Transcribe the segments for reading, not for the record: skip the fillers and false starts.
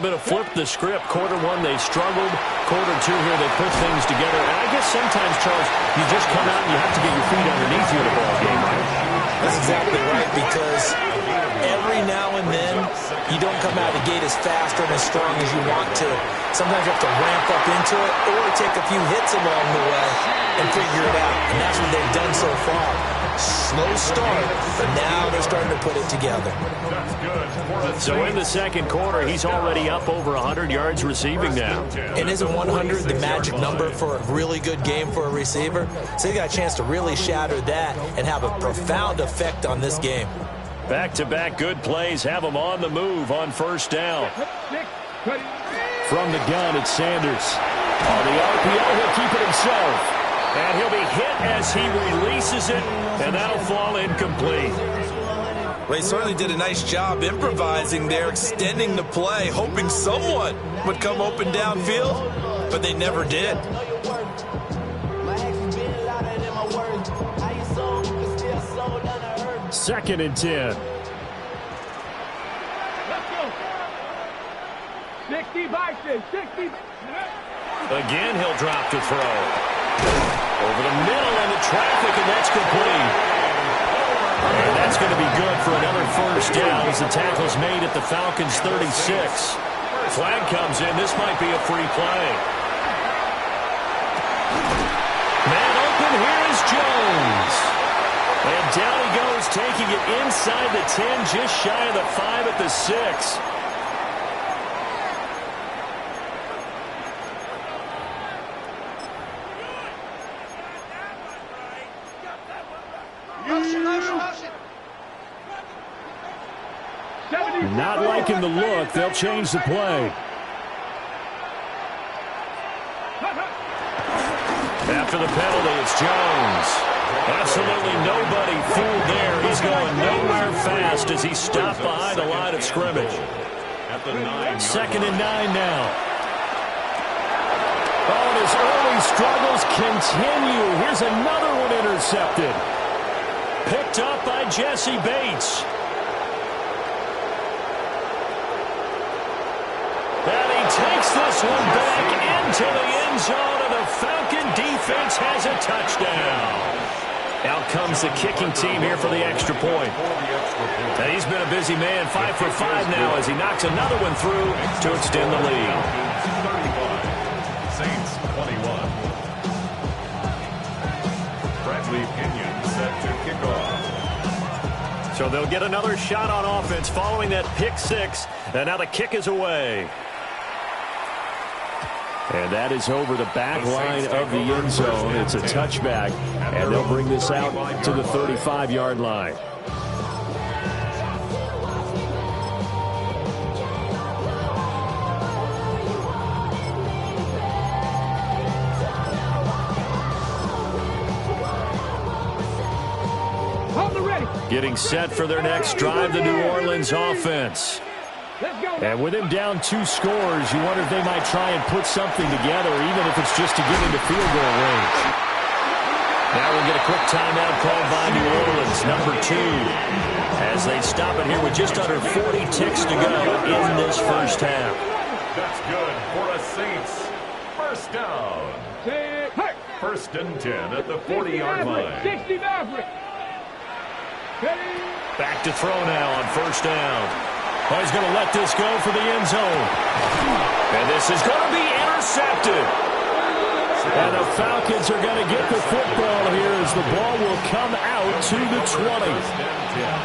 bit of flip the script. Quarter one, they struggled. Quarter two here, they put things together. And I guess sometimes, Charles, you just come out and you have to get your feet underneath you in a ball game, right? That's exactly right, because every now and then you don't come out of the gate as fast or as strong as you want to. Sometimes you have to ramp up into it or take a few hits along the way and figure it out. And that's what they've done so far. Slow start, but now they're starting to put it together. So in the second quarter, he's already up over 100 yards receiving now. And isn't 100 the magic number for a really good game for a receiver? So they got a chance to really shatter that and have a profound effect on this game. Back-to-back good plays have him on the move on first down. From the gun, it's Sanders. On the RPO, he'll keep it himself. And he'll be hit as he releases it, and that'll fall incomplete. Well, he certainly did a nice job improvising there, extending the play, hoping someone would come open downfield, but they never did. Second and 10. 60. Again, he'll drop to throw. Over the middle and the traffic, and that's complete. And that's going to be good for another first down as the tackle's made at the Falcons' 36. Flag comes in. This might be a free play. Man open, here is Jones. And down he goes, taking it inside the 10, just shy of the 5 at the 6. Not liking the look. They'll change the play. After the penalty, it's Jones. Absolutely nobody fooled there. He's going nowhere fast as he stopped behind the line of scrimmage. Second and 9 now. Oh, and his early struggles continue. Here's another one intercepted. Picked up by Jesse Bates. And he takes this one back into the end zone, and the Falcon defense has a touchdown. Out comes the kicking team here for the extra point. And he's been a busy man, 5 for 5 now as he knocks another one through to extend the lead. Saints 21. Bradley Pinion set to kick off. So they'll get another shot on offense following that pick 6, and now the kick is away. And that is over the back line of the end zone. It's a touchback, and they'll bring this out to the 35-yard line. Getting set for their next drive, the New Orleans offense. And with him down 2 scores, you wonder if they might try and put something together, even if it's just to get into field goal range. Now we'll get a quick timeout called by New Orleans, number 2, as they stop it here with just under 40 ticks to go in this first half. That's good for a Saints. First down. First and 10 at the 40-yard line. Back to throw now on first down. Oh, he's going to let this go for the end zone. And this is going to be intercepted. And the Falcons are going to get the football here as the ball will come out to the 20.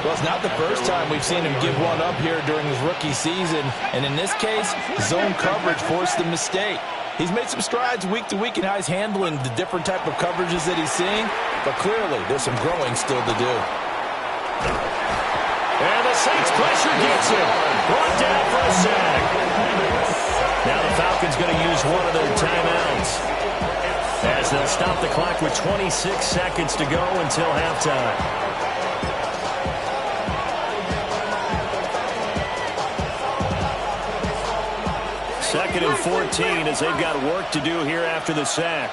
Well, it's not the first time we've seen him give one up here during his rookie season. And in this case, zone coverage forced the mistake. He's made some strides week to week in how he's handling the different type of coverages that he's seeing. But clearly, there's some growing still to do. And the Saints pressure gets him. Brought down for a sack. Now the Falcons going to use one of their timeouts as they'll stop the clock with 26 seconds to go until halftime. Second and 14 as they've got work to do here after the sack.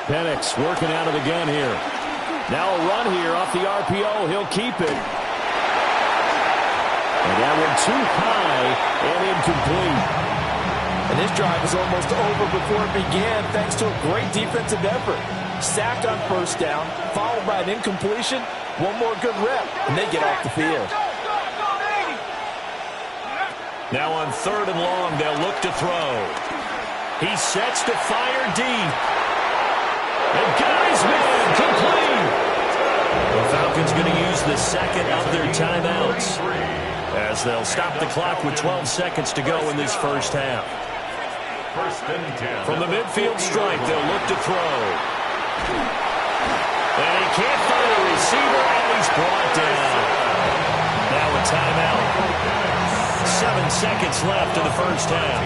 Penix working out of the gun here. Now a run here off the RPO. He'll keep it. And that one too high and incomplete. And this drive is almost over before it began thanks to a great defensive effort. Sacked on first down, followed by an incompletion. One more good rep, and they get off the field. Now on 3rd and long, they'll look to throw. He sets to fire deep. And guys, man, complete. The Falcons going to use the second of their timeouts as they'll stop the clock with 12 seconds to go in this first half. From the midfield stripe, they'll look to throw. And he can't find a receiver, and he's brought down. Now a timeout. 7 seconds left in the first half.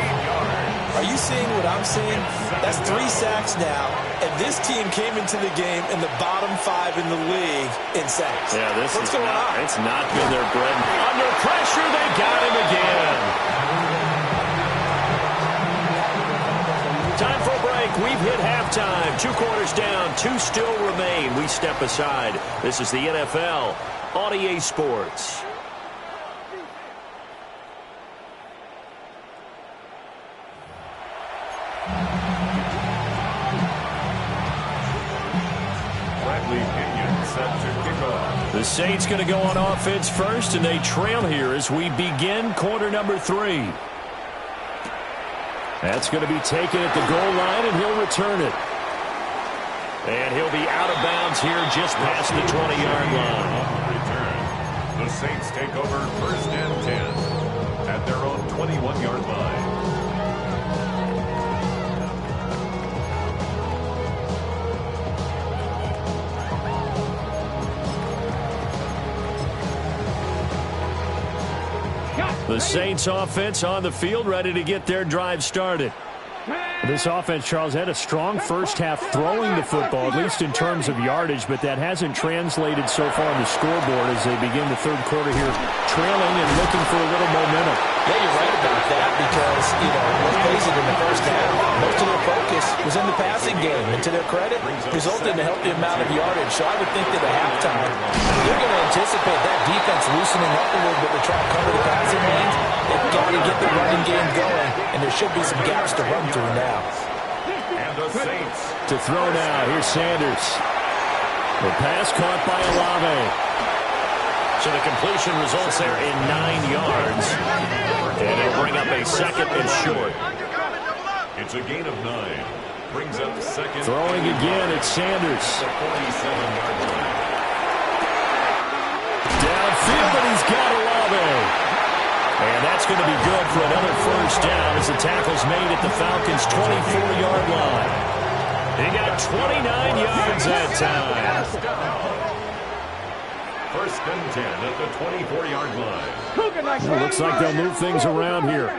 Are you seeing what I'm seeing? That's 3 sacks now, and this team came into the game in the bottom 5 in the league in sacks. Yeah, What's going on? It's not been their bread. Under pressure, they got him again. Time for a break. We've hit halftime. 2 quarters down, 2 still remain. We step aside. This is the NFL on EA Sports. The Saints going to go on offense first, and they trail here as we begin quarter number 3. That's going to be taken at the goal line, and he'll return it. And he'll be out of bounds here just past the 20-yard line. Return. The Saints take over 1st and 10 at their own 21-yard line. The Saints offense on the field, ready to get their drive started. This offense, Charles, had a strong first half throwing the football, at least in terms of yardage, but that hasn't translated so far on the scoreboard as they begin the 3rd quarter here, trailing and looking for a little momentum. Yeah, you're right about that because, let's face it, in the first half, most of their focus was in the passing game, and to their credit, resulted in a healthy amount of yardage. So I would think that at halftime, they're going to anticipate that defense loosening up a little bit to try to cover the passing lanes. They've got to get the running game going, and there should be some gaps to run through now. And the Saints. To throw now, here's Sanders. The pass caught by Olave. So the completion results there in 9 yards. And it'll bring up a second and short. It's a gain of 9. Brings up second. Throwing again, it's Sanders. The 47-yard line. Downfield, and he's got Olave. And that's going to be good for another first down as the tackle's made at the Falcons' 24-yard line. He got 29 yards that time. 1st and 10 at the 24-yard line. Well, looks like they'll move things around here.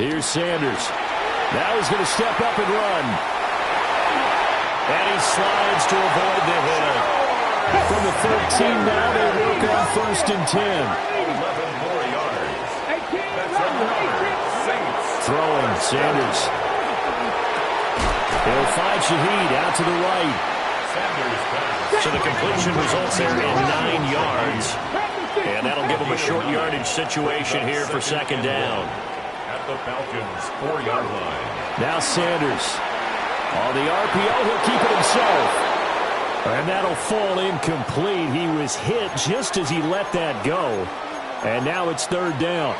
Here's Sanders. Now he's going to step up and run. And he slides to avoid the hit. From the 13 now, they work on 1st and 10. 11 more yards. That's another Saints. Throwing, Sanders. He'll find Shaheed out to the right. So the completion results there in 9 yards. And that'll give him a short yardage situation here for 2nd down. At the Falcons' 4-yard line. Now Sanders. On the RPO, he'll keep it himself. And that'll fall incomplete. He was hit just as he let that go. And now it's 3rd down.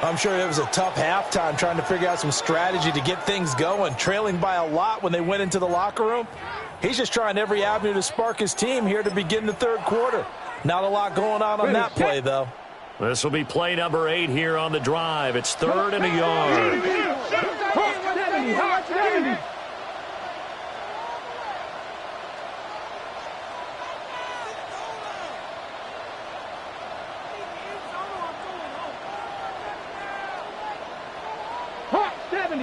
I'm sure it was a tough halftime trying to figure out some strategy to get things going, trailing by a lot when they went into the locker room. He's just trying every avenue to spark his team here to begin the 3rd quarter. Not a lot going on that play, though. This will be play number 8 here on the drive. It's 3rd and a yard.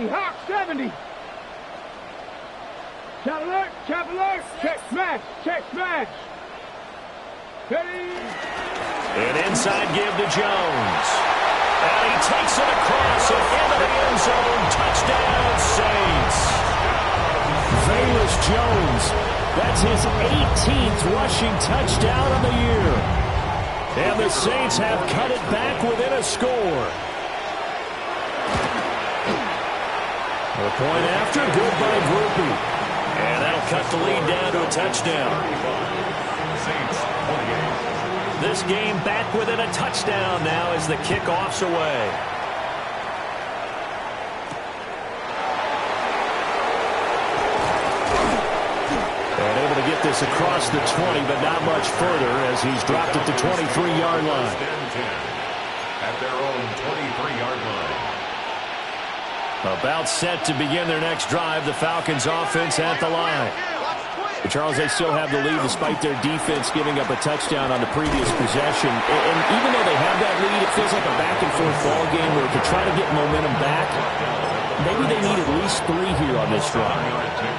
Hawk 70. Chop alert, check smash. Ready. An inside give to Jones. And he takes it across and into the end zone. Touchdown, Saints. Velus Jones. That's his 18th rushing touchdown of the year. And the Saints have cut it back within a score. The point after, good by Groupie. And that'll cut the lead down to a touchdown. This game back within a touchdown now as the kickoff's away. And able to get this across the 20, but not much further as he's dropped it to 23-yard line. At their own 23-yard line. About set to begin their next drive, the Falcons offense at the line. But Charles, they still have the lead despite their defense giving up a touchdown on the previous possession. And even though they have that lead, it feels like a back-and-forth ball game where to try to get momentum back, maybe they need at least 3 here on this drive.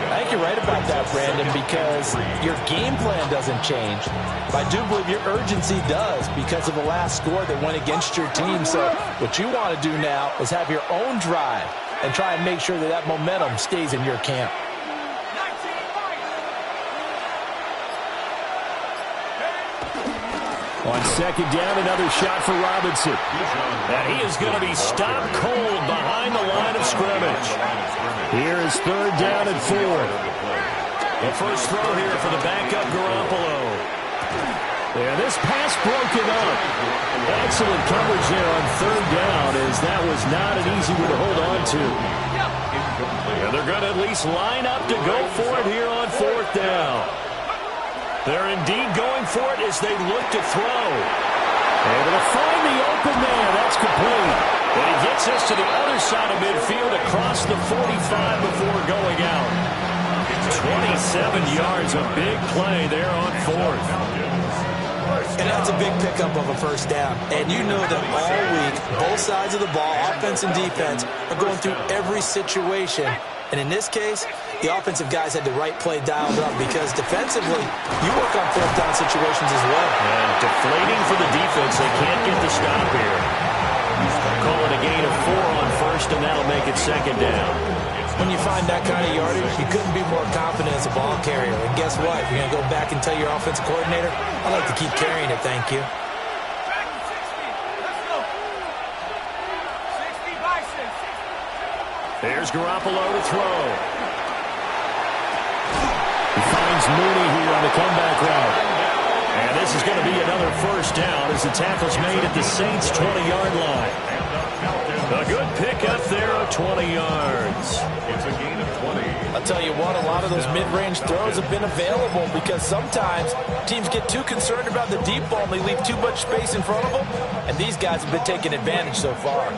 I think you're right about that, Brandon, because your game plan doesn't change. But I do believe your urgency does because of the last score that went against your team. So what you want to do now is have your own drive and try and make sure that that momentum stays in your camp. On second down, another shot for Robinson. And he is going to be stopped cold behind the line of scrimmage. Here is third down and 4. The first throw here for the backup Garoppolo. And this pass broken up. Excellent coverage there on third down as that was not an easy one to hold on to. And they're going to at least line up to go for it here on fourth down. They're indeed going for it as they look to throw. Able to find the open man. That's complete. And he gets us to the other side of midfield across the 45 before going out. 27 yards, a big play there on fourth. And that's a big pickup of a first down. And you know that all week, both sides of the ball, offense and defense, are going through every situation. And in this case, the offensive guys had the right play dialed up because defensively, you work on fourth down situations as well. And deflating for the defense. They can't get the stop here. Call it a gain of 4 on first, and that'll make it second down. When you find that kind of yardage, you couldn't be more confident as a ball carrier. And guess what? You're going to go back and tell your offensive coordinator, I like to keep carrying it, thank you. There's Garoppolo to throw. He finds Mooney here on the comeback route. And this is going to be another first down as the tackle's made at the Saints' 20-yard line. A good pickup there of 20 yards. It's a gain of 20. I'll tell you what, a lot of those mid-range throws have been available because sometimes teams get too concerned about the deep ball and they leave too much space in front of them. And these guys have been taking advantage so far.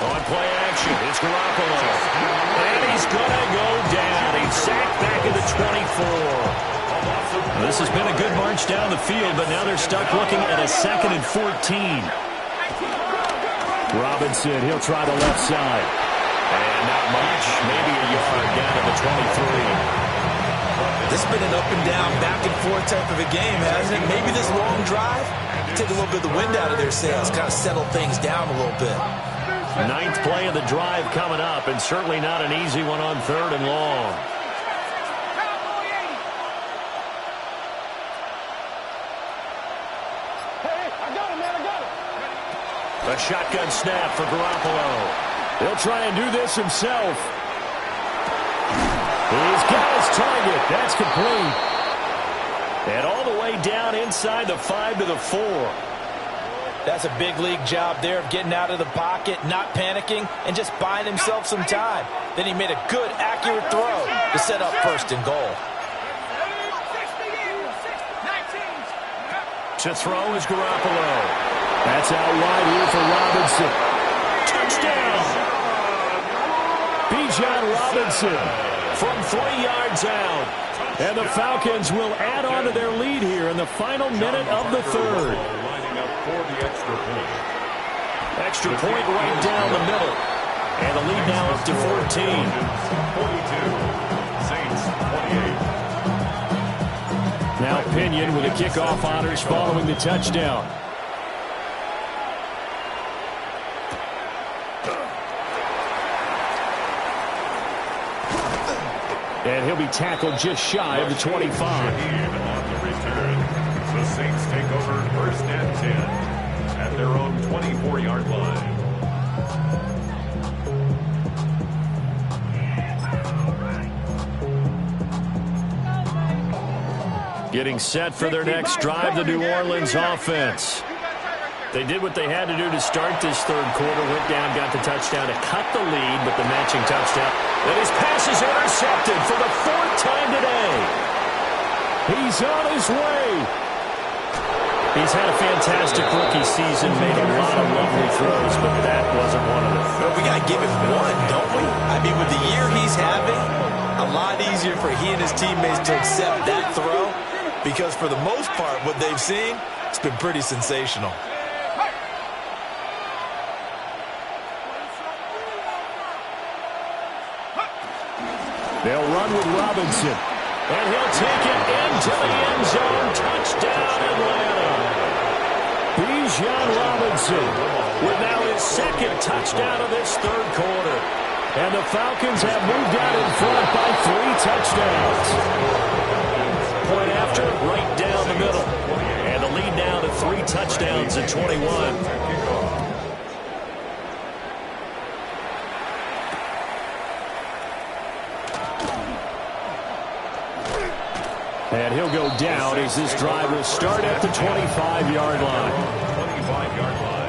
On play action, it's Garoppolo. And he's going to go down. He's sacked back at the 24. This has been a good march down the field, but now they're stuck looking at a 2nd and 14. Robinson, he'll try the left side. And not much, maybe a yard down to the 23. This has been an up and down, back and forth type of a game, hasn't it? Maybe this long drive, take a little bit of the wind out of their sails, kind of settle things down a little bit. 9th play of the drive coming up, and certainly not an easy one on 3rd and long. A shotgun snap for Garoppolo. He'll try and do this himself. He's got his target. That's complete. And all the way down inside the 5 to the 4. That's a big league job there of getting out of the pocket, not panicking, and just buying himself some time. Then he made a good, accurate throw to set up 1st and goal. To throw is Garoppolo. That's out wide here for Robinson. Touchdown! Bijan Robinson from 3 yards out. And the Falcons will add on to their lead here in the final minute of the 3rd. Lining up for the extra point. Extra point right down the middle. And the lead now up to 14. 42. Saints 28. Now Pinion with the kickoff honors following the touchdown. And he'll be tackled just shy of the 25. On the return, the Saints take over 1st and 10 at their own 24-yard line. Getting set for their next drive, the New Orleans offense. They did what they had to do to start this third quarter. Went down, got the touchdown to cut the lead, but the matching touchdown. Then his pass is intercepted for the 4th time today. He's on his way. He's had a fantastic rookie season, made a lot of lovely throws, but that wasn't one of them. Well, we got to give him one, don't we? I mean, with the year he's having, a lot easier for he and his teammates to accept that throw, because for the most part, what they've seen, it's been pretty sensational. They'll run with Robinson, and he'll take it into the end zone. Touchdown, Atlanta. Bijan Robinson with now his 2nd touchdown of this third quarter. And the Falcons have moved out in front by 3 touchdowns. Point after, right down the middle. And the lead now to 3 touchdowns at 21. And he'll go down as this drive will start at the 25-yard line. 25-yard line.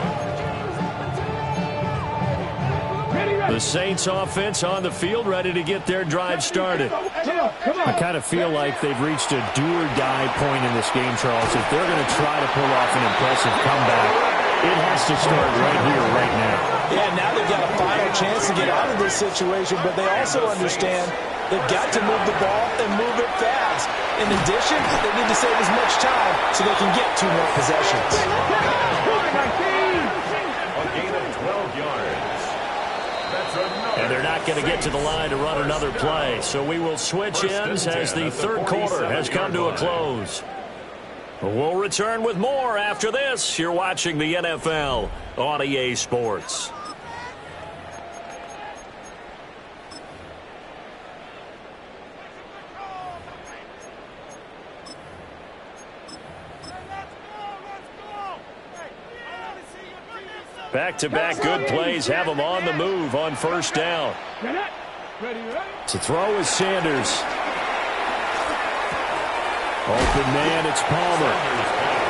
The Saints offense on the field, ready to get their drive started. I kind of feel like they've reached a do-or-die point in this game, Charles. If they're going to try to pull off an impressive comeback, it has to start right here, right now. Yeah, now they've got a final chance to get out of this situation, but they also understand they've got to move the ball and move it fast. In addition, they need to save as much time so they can get 2 more possessions. A gain of 12 yards. That's another. And they're not going to get to the line to run another play. So we will switch ends as the third quarter has come to a close. We'll return with more after this. You're watching the NFL on EA Sports. Back-to-back good plays have them on the move on 1st down. To throw is Sanders. Open man, it's Palmer.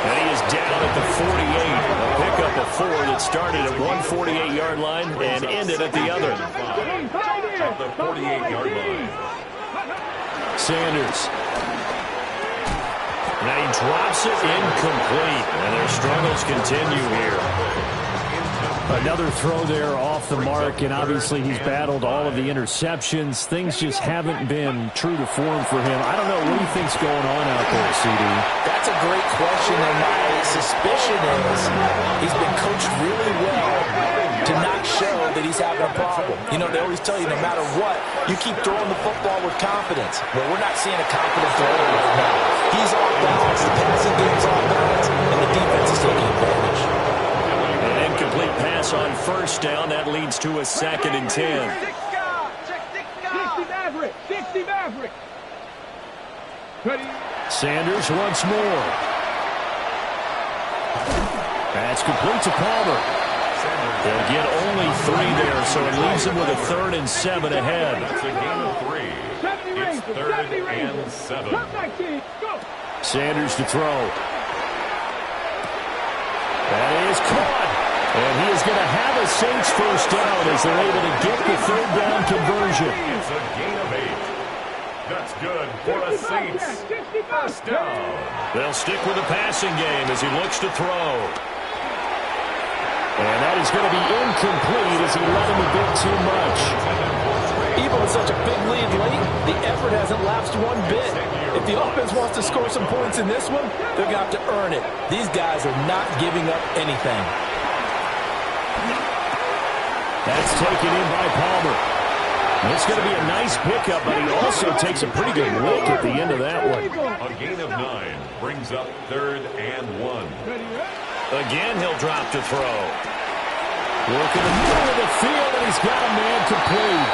And he is down at the 48. A pickup of 4 that started at 148-yard line and ended at the other. At the 48-yard line. Sanders. Now he drops it incomplete. And their struggles continue here. Another throw there off the mark, and obviously he's battled all of the interceptions. Things just haven't been true to form for him. I don't know. What do you think's going on out there, CD? That's a great question, and my suspicion is he's been coached really well to not show that he's having a problem. You know, they always tell you no matter what, you keep throwing the football with confidence. Well, we're not seeing a confident thrower right now. He's off balance, the passing game's off balance, and the defense is taking advantage. An incomplete pass on 1st down. That leads to a 2nd and 10. 60 Maverick. Sanders once more. That's complete to Palmer. They'll get only 3 there, so it leaves them with a 3rd and 7 ahead. It's a gain of 3. It's 3rd and 7. Sanders to throw. That is caught. And he is going to have a Saints 1st down as they're able to get the 3rd down conversion. It's a gain of 8. That's good for the Saints. 1st down. They'll stick with the passing game as he looks to throw. And that is going to be incomplete as he let him a bit too much. Even with such a big lead late, the effort hasn't lapsed one bit. If the offense wants to score some points in this one, they're going to have to earn it. These guys are not giving up anything. That's taken in by Palmer. It's going to be a nice pickup, but he also takes a pretty good lick at the end of that one. A gain of 9 brings up 3rd and 1. Again, he'll drop to throw. Work in the middle of the field, and he's got a man complete.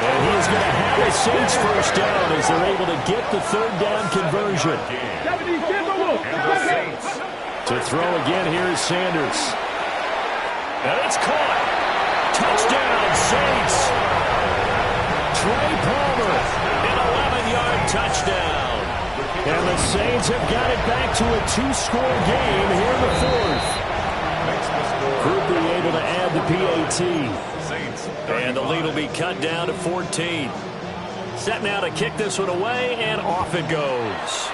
And he is going to have a Saints first down as they're able to get the 3rd down conversion. To throw again, here is Sanders. And it's caught. Touchdown, Saints. Trey Palmer, an 11-yard touchdown. And the Saints have got it back to a 2-score game here in the 4th. Groupie able to add the PAT. And the lead will be cut down to 14. Set now to kick this one away, and off it goes.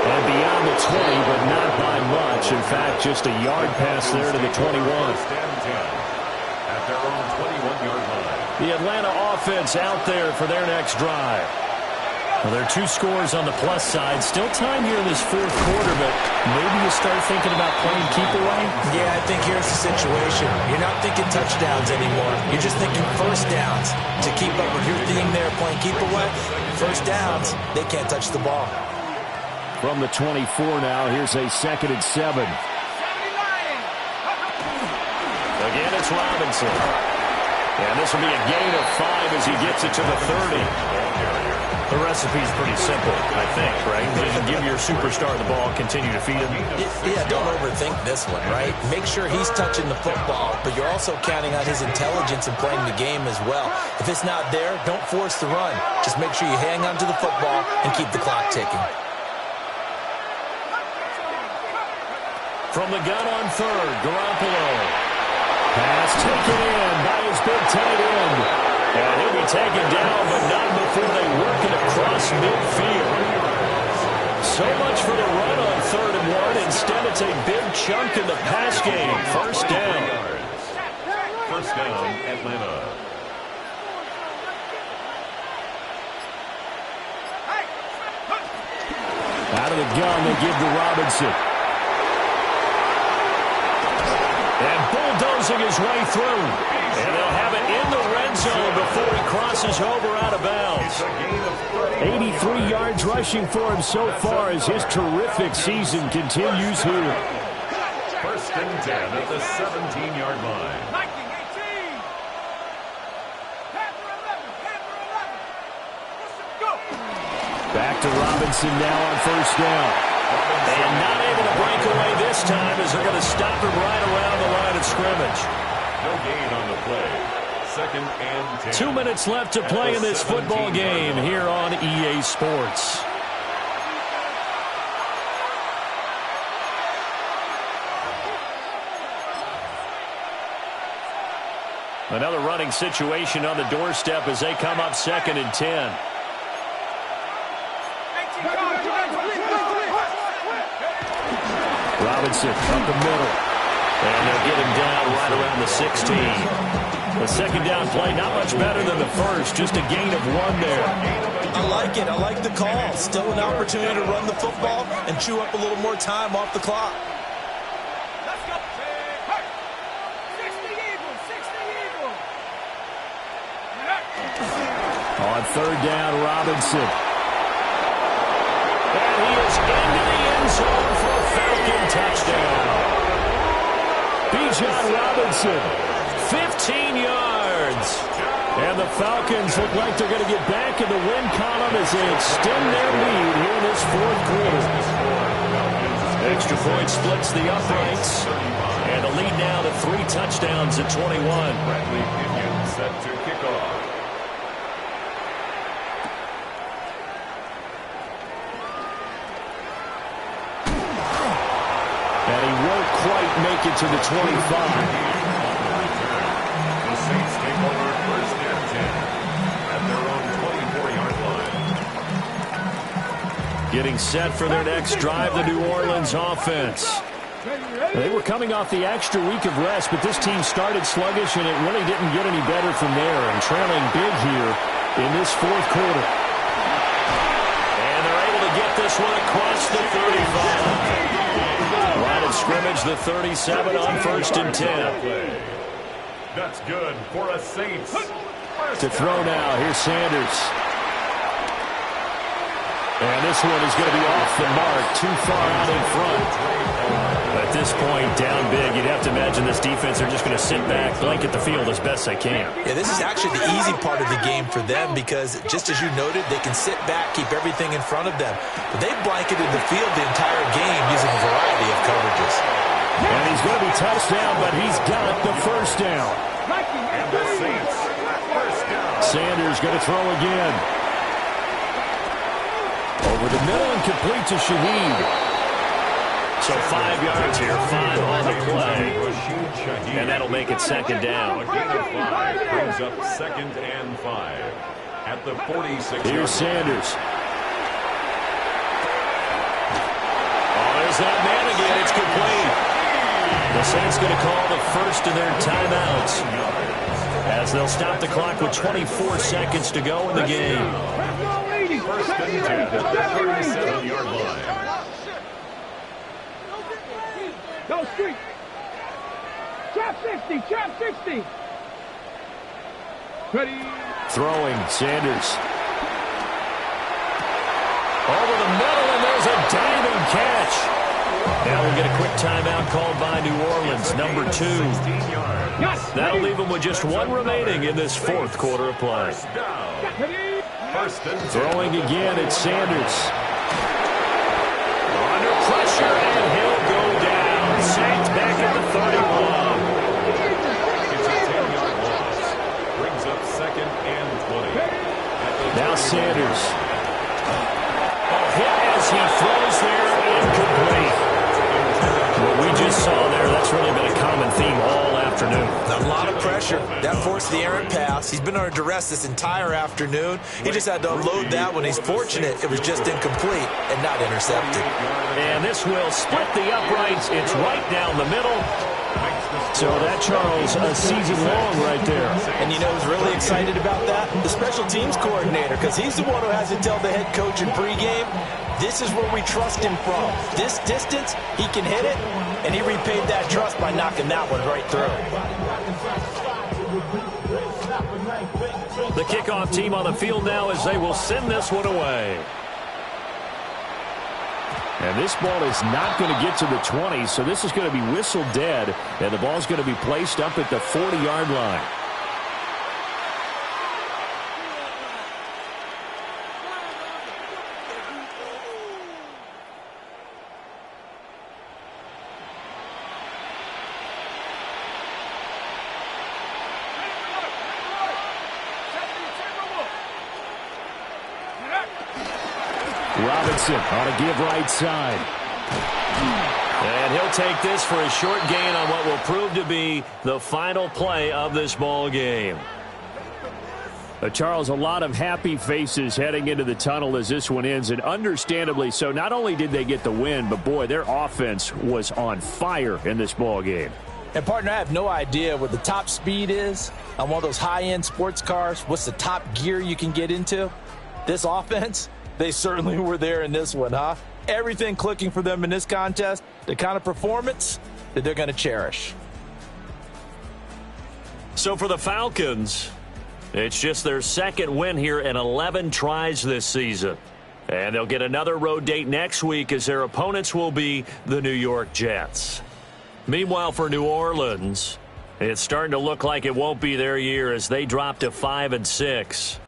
And beyond the 20, but not by much. In fact, just a yard pass there to the 21. At their own 21-yard line. The Atlanta offense out there for their next drive. Well, there are 2 scores on the plus side. Still time here in this 4th quarter, but maybe you start thinking about playing keep away? Yeah, I think here's the situation. You're not thinking touchdowns anymore. You're just thinking first downs. To keep up with your theme there, playing keep away, first downs, they can't touch the ball. From the 24 now, here's a 2nd and 7. Again, it's Robinson. And this will be a gain of 5 as he gets it to the 30. The recipe's pretty simple, I think, right? Just give your superstar the ball, continue to feed him. Yeah, don't overthink this one, right? Make sure he's touching the football, but you're also counting on his intelligence in playing the game as well. If it's not there, don't force the run. Just make sure you hang on to the football and keep the clock ticking. From the gun on 3rd, Garoppolo. Pass taken in by his big tight end. And he'll be taken down, but not before they work it across midfield. So much for the run on 3rd and 1. Instead, it's a big chunk in the pass game. First down. First down, Atlanta. Out of the gun, they give to Robinson. And bulldozing his way through. And they'll have it in the red zone before he crosses over out of bounds. 83 yards rushing for him so far as his terrific season continues here. First and 10 at the 17-yard line. Back to Robinson now on first down. And not able to break away this time as they're going to stop him right around the line of scrimmage. No gain on the play. 2nd and 10. 2 minutes left to play in this football game here on EA Sports. Another running situation on the doorstep as they come up 2nd and 10. Robinson up the middle. And they'll get him down right around the 16. The 2nd down play, not much better than the first. Just a gain of 1 there. I like it. I like the call. Still an opportunity to run the football and chew up a little more time off the clock. On 3rd down, Robinson. And he is into the end zone for a Falcon touchdown. Bijan Robinson, 15 yards. And the Falcons look like they're going to get back in the win column as they extend their lead here in this 4th quarter. Extra point splits the uprights. And the lead now to 3 touchdowns at 21. Bradley Pinion set to kick off. And he won't quite make it to the 25. The Saints take over first and 10 at their own 24-yard line. Getting set for their next drive, the New Orleans offense. They were coming off the extra week of rest, but this team started sluggish, and it really didn't get any better from there, and trailing big here in this 4th quarter. And they're able to get this this one across the 35. Line of scrimmage, the 37 on 1st and 10. That's good for a Saints. To throw now, here's Sanders. And this one is going to be off the mark, too far out in front. At this point, down big, you'd have to imagine this defense are just going to sit back, blanket the field as best they can. Yeah, this is actually the easy part of the game for them because, just as you noted, they can sit back, keep everything in front of them. But they've blanketed the field the entire game using a variety of coverages. And he's going to be touched down, but he's got the first down. And the Saints, first down. Sanders going to throw again. Over the middle and complete to Shaheed. So 5 yards here, 5 on the play. And that'll make it second down. A gain of 5 brings up 2nd and 5 at the 46. Here's Sanders. Oh, there's that man again. It's complete. The Saints going to call the first of their timeouts as they'll stop the clock with 24 seconds to go in the game. First and 10 at the 37-yard line. Go street. Trap 60. Trap 60. Ready. Throwing, Sanders. Over the middle, and there's a diving catch. Now we'll get a quick timeout called by New Orleans, number 2. That'll leave them with just 1 remaining in this 4th quarter of play. Throwing again, it's Sanders. Under pressure, and he'll go down. Saints back at the 31. It's a 10-yard loss. Brings up 2nd and 20. Now Sanders. A hit as he throws there, incomplete. What we just saw there, that's really been a common theme all afternoon. A lot of pressure. That forced the errant pass. He's been under duress this entire afternoon. He just had to unload that one. He's fortunate it was just incomplete and not intercepted. And this will split the uprights. It's right down the middle. So that, Charles, a season long right there. And you know who's really excited about that? The special teams coordinator, because he's the one who has to tell the head coach in pregame, this is where we trust him from. This distance, he can hit it, and he repaid that trust by knocking that one right through. The kickoff team on the field now as they will send this one away. And this ball is not going to get to the 20, so this is going to be whistled dead, and the ball's going to be placed up at the 40-yard line. Robinson on a give right side. And he'll take this for a short gain on what will prove to be the final play of this ball game. Charles, a lot of happy faces heading into the tunnel as this one ends, and understandably so. Not only did they get the win, but boy, their offense was on fire in this ball game. And, partner, I have no idea what the top speed is on one of those high-end sports cars. What's the top gear you can get into? This offense, they certainly were there in this one, huh? Everything clicking for them in this contest, the kind of performance that they're going to cherish. So for the Falcons, it's just their second win here in 11 tries this season. And they'll get another road date next week as their opponents will be the New York Jets. Meanwhile, for New Orleans, it's starting to look like it won't be their year as they drop to 5-6.